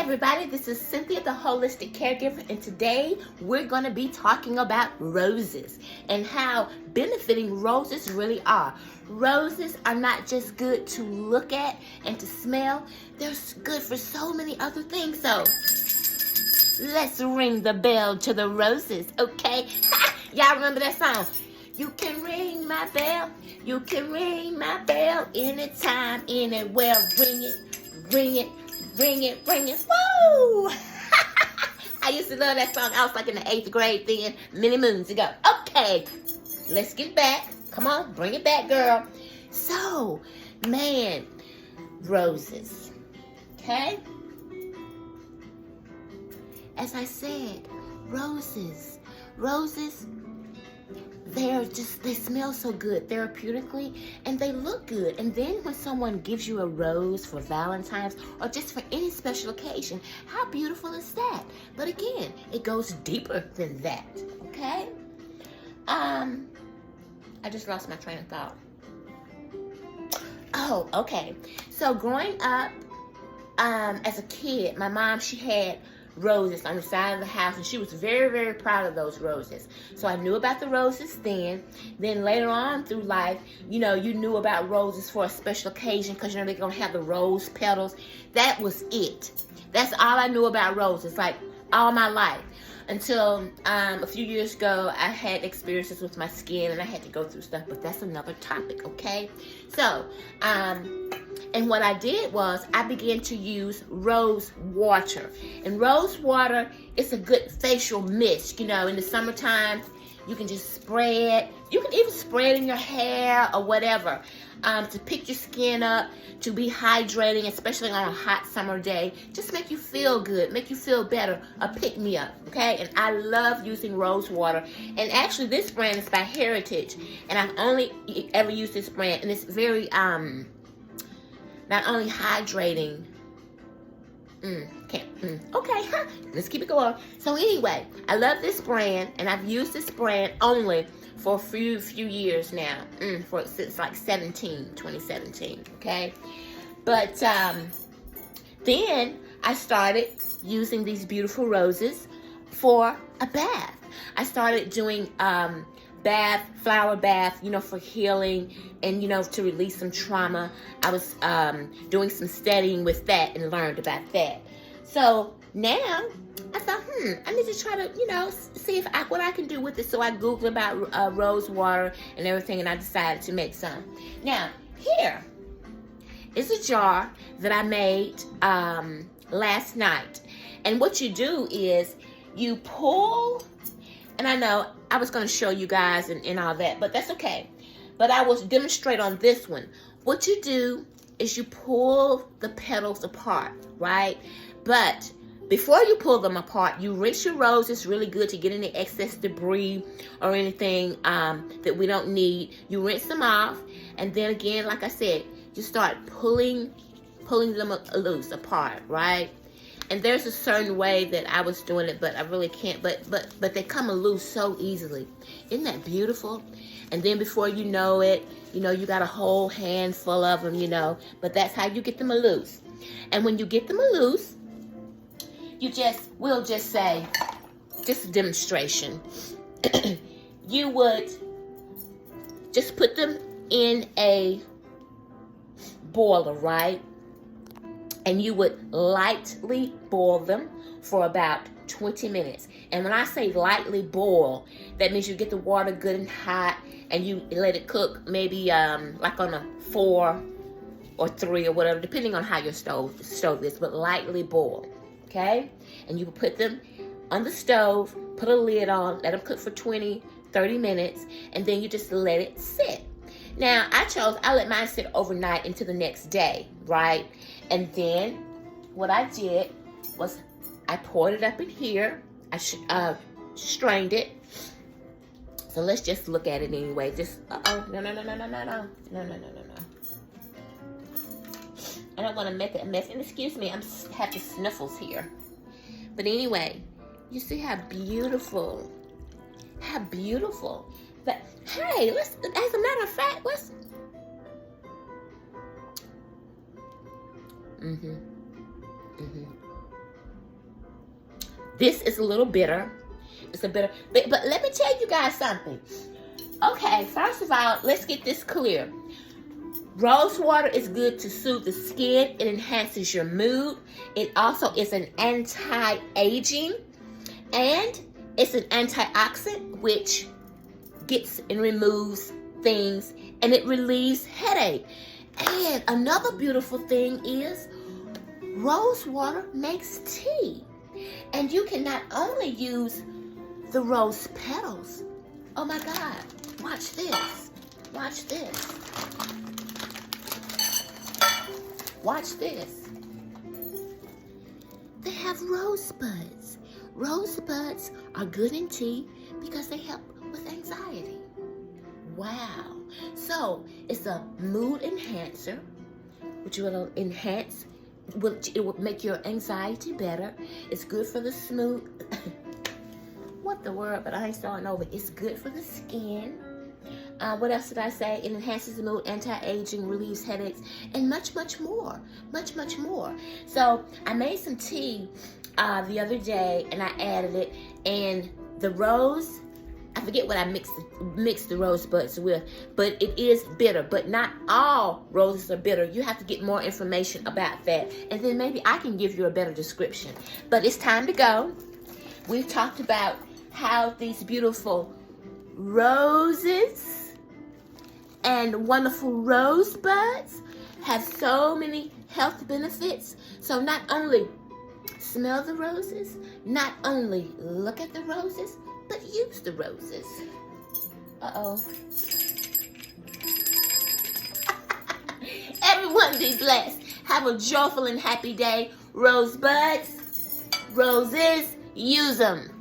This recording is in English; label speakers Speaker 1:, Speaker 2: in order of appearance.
Speaker 1: everybody, this is Cynthia, the Holistic Caregiver, and today we're going to be talking about roses and how benefiting roses really are. Roses are not just good to look at and to smell, they're good for so many other things. So let's ring the bell to the roses, okay? Y'all remember that song? You can ring my bell, you can ring my bell anytime, anywhere. Ring it, ring it, ring it, ring it. Woo! I used to love that song. I was like in the 8th grade then, many moons ago. Okay, let's get back. Come on, bring it back, girl. So, man, roses, okay? As I said, roses, they smell so good therapeutically, and they look good. And then when someone gives you a rose for Valentine's or just for any special occasion, how beautiful is that? But again, it goes deeper than that, okay? I just lost my train of thought. Oh, okay. So growing up, as a kid, my mom, she had roses on the side of the house, and she was very, very proud of those roses. So I knew about the roses then. Then later on through life, you knew about roses for a special occasion because they're gonna have the rose petals. That was it. That's all I knew about roses, like all my life. Until a few years ago, I had experiences with my skin and I had to go through stuff, but that's another topic, okay? So, and what I did was I began to use rose water. And rose water is a good facial mist. In the summertime, you can just spray it. You can even spray it in your hair or whatever to pick your skin up, to be hydrating, especially on a hot summer day. Just make you feel good, make you feel better, a pick-me-up, okay? And I love using rose water. And actually, this brand is by Heritage, and I've only ever used this brand, and it's very not only hydrating. Okay, let's keep it going. So anyway, I love this brand, and I've used this brand only for a few years now. Since like 2017, okay? But then I started using these beautiful roses for a bath. I started doing flower bath, for healing and, to release some trauma. I was doing some studying with that and learned about that. So now I thought, I need to try to, see what I can do with it. So I Googled about rose water and everything, and I decided to make some. Now, here is a jar that I made last night. And what you do is you pull, and I know I was going to show you guys and all that, but that's okay. But I will demonstrate on this one. What you do is you pull the petals apart, right? But before you pull them apart, you rinse your roses really good to get any excess debris or anything that we don't need. You rinse them off, and then again, like I said, you start pulling them loose apart, right? And there's a certain way that I was doing it, but I really can't. But they come loose so easily. Isn't that beautiful? And then before you know it, you got a whole handful of them, But that's how you get them loose. And when you get them loose, we'll just say, just a demonstration. You would just put them in a boiler, right? And you would lightly boil them for about 20 minutes. And when I say lightly boil, that means you get the water good and hot, and you let it cook maybe like on a 4 or 3 or whatever, depending on how your stove is, but lightly boil, okay? And you put them on the stove, put a lid on, let them cook for 20, 30 minutes, and then you just let it sit. Now, I let mine sit overnight into the next day, right? And then what I did was I poured it up in here. I strained it. So let's just look at it anyway. No. I don't want to make it a mess. And excuse me, I'm having sniffles here. But anyway, you see how beautiful. But hey, as a matter of fact, let's. This is a little bitter. It's a bitter, but let me tell you guys something. Okay, first of all, let's get this clear. Rosewater is good to soothe the skin. It enhances your mood. It also is an anti-aging, and it's an antioxidant, which gets and removes things, and it relieves headache. And another beautiful thing is rosewater makes tea. And you can not only use the rose petals. Oh my God, watch this. Watch this. Watch this. They have rosebuds. Rosebuds are good in tea because they help with anxiety. Wow. So it's a mood enhancer, which will enhance, it will make your anxiety better. It's good for the smooth. What the word? But I ain't starting over. It's good for the skin. What else did I say? It enhances the mood, anti-aging, relieves headaches, and much, much more. Much, much more. So I made some tea the other day, and I added it, and the rose, I forget what I mixed the rosebuds with, but it is bitter. But not all roses are bitter. You have to get more information about that, and then maybe I can give you a better description. But it's time to go. We've talked about how these beautiful roses and wonderful rosebuds have so many health benefits. So not only smell the roses, not only look at the roses, but use the roses. Uh-oh. Everyone be blessed. Have a joyful and happy day. Rosebuds, roses, use them.